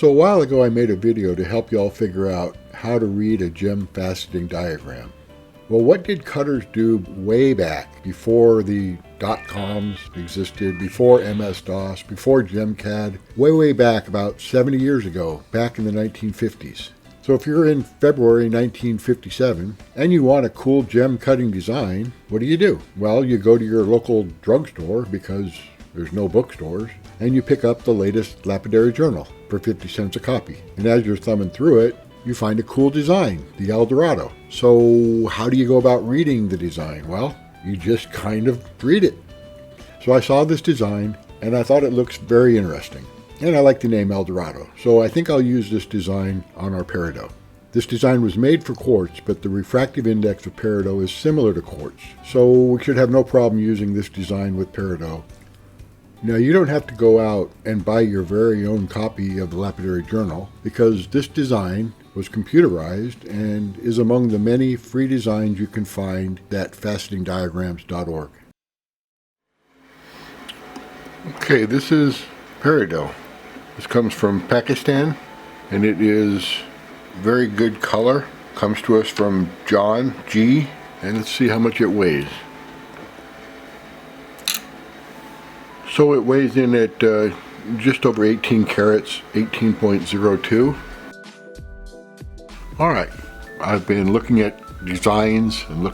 So a while ago I made a video to help y'all figure out how to read a gem faceting diagram. Well, what did cutters do way back before the .coms existed, before MS-DOS, before GemCAD, way back about 70 years ago, back in the 1950s. So if you're in February 1957 and you want a cool gem cutting design, what do? Well, you go to your local drugstore because there's no bookstores, and you pick up the latest lapidary journal for 50 cents a copy. And as you're thumbing through it, you find a cool design, the El Dorado. So how do you go about reading the design? Well, you just kind of read it. So I saw this design and I thought it looks very interesting. And I like the name El Dorado, so I think I'll use this design on our Peridot. This design was made for quartz, but the refractive index of Peridot is similar to quartz, so we should have no problem using this design with Peridot. Now, you don't have to go out and buy your very own copy of the Lapidary Journal, because this design was computerized and is among the many free designs you can find at facetingdiagrams.org. Okay, this is Peridot. This comes from Pakistan, and it is very good color. Comes to us from John G, and let's see how much it weighs. So it weighs in at just over 18 carats, 18.02. Alright, I've been looking at designs, and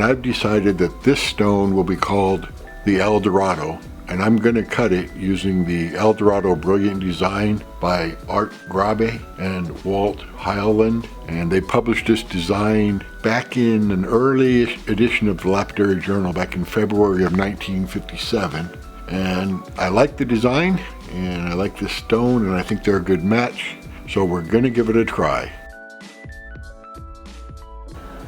I've decided that this stone will be called the El Dorado, and I'm going to cut it using the El Dorado Brilliant design by Art Grabe and Walt Heiland. And they published this design back in an early edition of the Lapidary Journal back in February of 1957. And I like the design, and I like this stone, and I think they're a good match. So we're going to give it a try.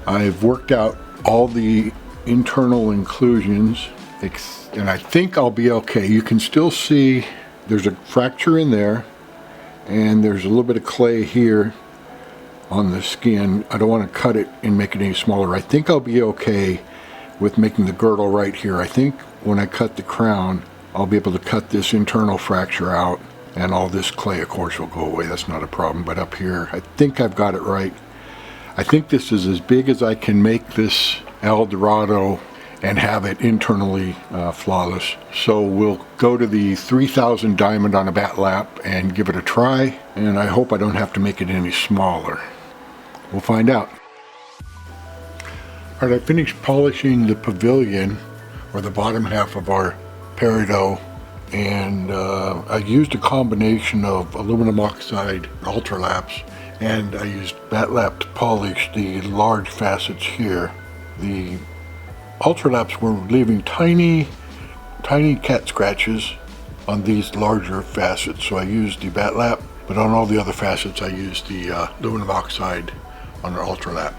I've worked out all the internal inclusions, and I think I'll be okay. You can still see there's a fracture in there, and there's a little bit of clay here on the skin. I don't want to cut it and make it any smaller. I think I'll be okay with making the girdle right here. I think when I cut the crown, I'll be able to cut this internal fracture out, and all this clay, of course, will go away. That's not a problem. But up here, I think I've got it right. I think this is as big as I can make this El Dorado and have it internally flawless. So we'll go to the 3000 diamond on a bat lap and give it a try, and I hope I don't have to make it any smaller. We'll find out. Alright, I finished polishing the pavilion, or the bottom half of our Peridot, and I used a combination of aluminum oxide Ultra Laps, and I used bat lap to polish the large facets here. The Ultra Laps were leaving tiny cat scratches on these larger facets, so I used the bat lap, but on all the other facets I used the aluminum oxide on our Ultra Lap.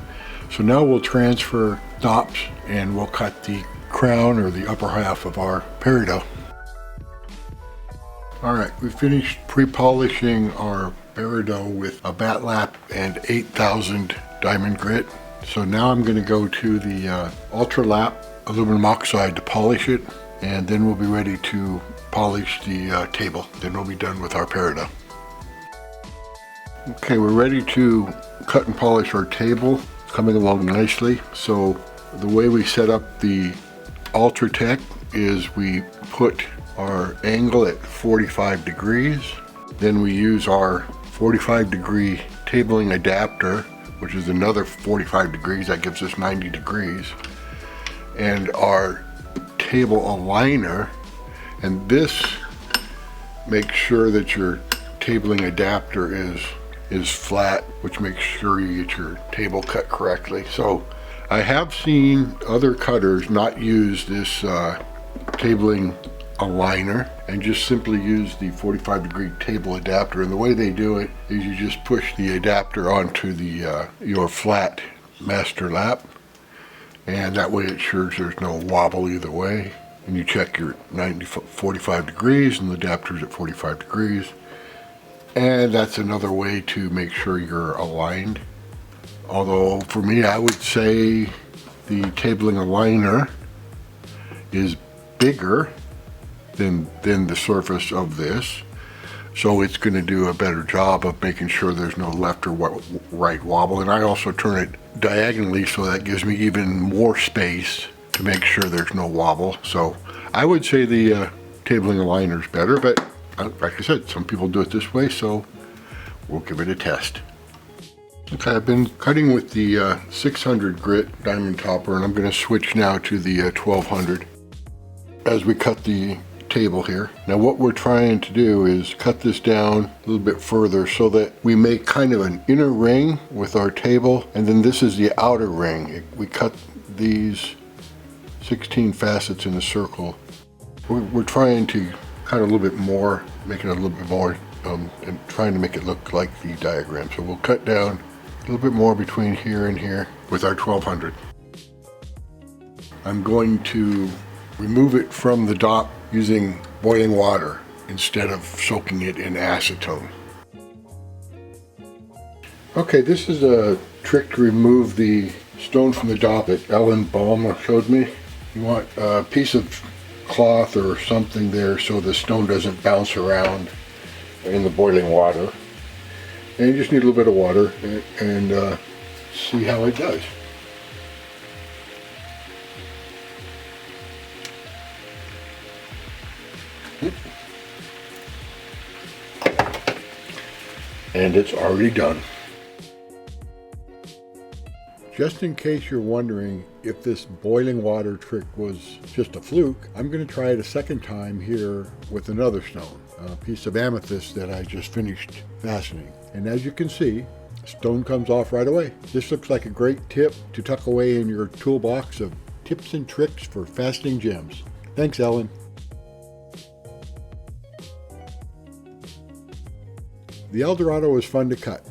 So now we'll transfer stops and we'll cut the crown, or the upper half of our Peridot. Alright, we finished pre-polishing our Peridot with a bat lap and 8000 diamond grit. So now I'm going to go to the Ultra Lap aluminum oxide to polish it, and then we'll be ready to polish the table. Then we'll be done with our Peridot. Okay, we're ready to cut and polish our table. It's coming along nicely. So the way we set up the Ultra Tec is we put our angle at 45 degrees. Then we use our 45 degree tabling adapter, which is another 45 degrees, that gives us 90 degrees. And our table aligner, and this makes sure that your tabling adapter is flat, which makes sure you get your table cut correctly. So I have seen other cutters not use this tabling aligner and just simply use the 45 degree table adapter, and the way they do it is you just push the adapter onto the your flat master lap, and that way it ensures there's no wobble either way, and you check your 45 degrees and the adapter's at 45 degrees, and that's another way to make sure you're aligned. Although for me, I would say the tabling aligner is bigger than the surface of this. so it's going to do a better job of making sure there's no left or right wobble. And I also turn it diagonally, so that gives me even more space to make sure there's no wobble. So I would say the tabling aligner is better, but like I said, some people do it this way, so we'll give it a test. Okay, I've been cutting with the 600 grit diamond topper, and I'm going to switch now to the 1200 as we cut the table here. Now what we're trying to do is cut this down a little bit further so that we make kind of an inner ring with our table, and then this is the outer ring. We cut these 16 facets in a circle. We're trying to cut a little bit more, make it a little bit more, and trying to make it look like the diagram. So we'll cut down a little bit more between here and here with our 1200. I'm going to remove it from the dot using boiling water instead of soaking it in acetone. Okay, this is a trick to remove the stone from the dot that Ellen Baum showed me. You want a piece of cloth or something there so the stone doesn't bounce around in the boiling water. And you just need a little bit of water and see how it does. And it's already done. Just in case you're wondering if this boiling water trick was just a fluke, I'm going to try it a second time here with another stone, a piece of amethyst that I just finished fastening. And as you can see, stone comes off right away. This looks like a great tip to tuck away in your toolbox of tips and tricks for fastening gems. Thanks, Ellen. The El Dorado was fun to cut.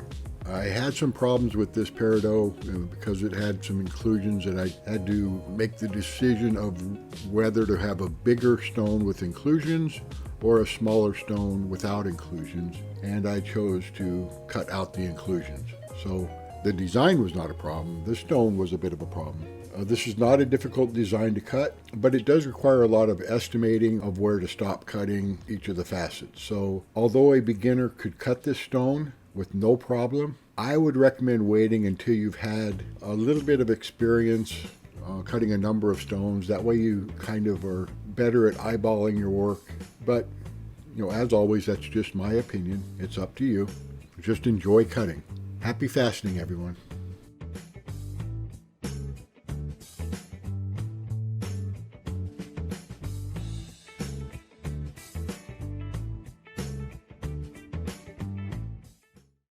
I had some problems with this Peridot because it had some inclusions, and I had to make the decision of whether to have a bigger stone with inclusions or a smaller stone without inclusions, and I chose to cut out the inclusions. So the design was not a problem. This stone was a bit of a problem. This is not a difficult design to cut, but it does require a lot of estimating of where to stop cutting each of the facets. So although a beginner could cut this stone with no problem, I would recommend waiting until you've had a little bit of experience cutting a number of stones. That way you kind of are better at eyeballing your work. But, you know, as always, that's just my opinion. It's up to you. Just enjoy cutting. Happy fastening, everyone.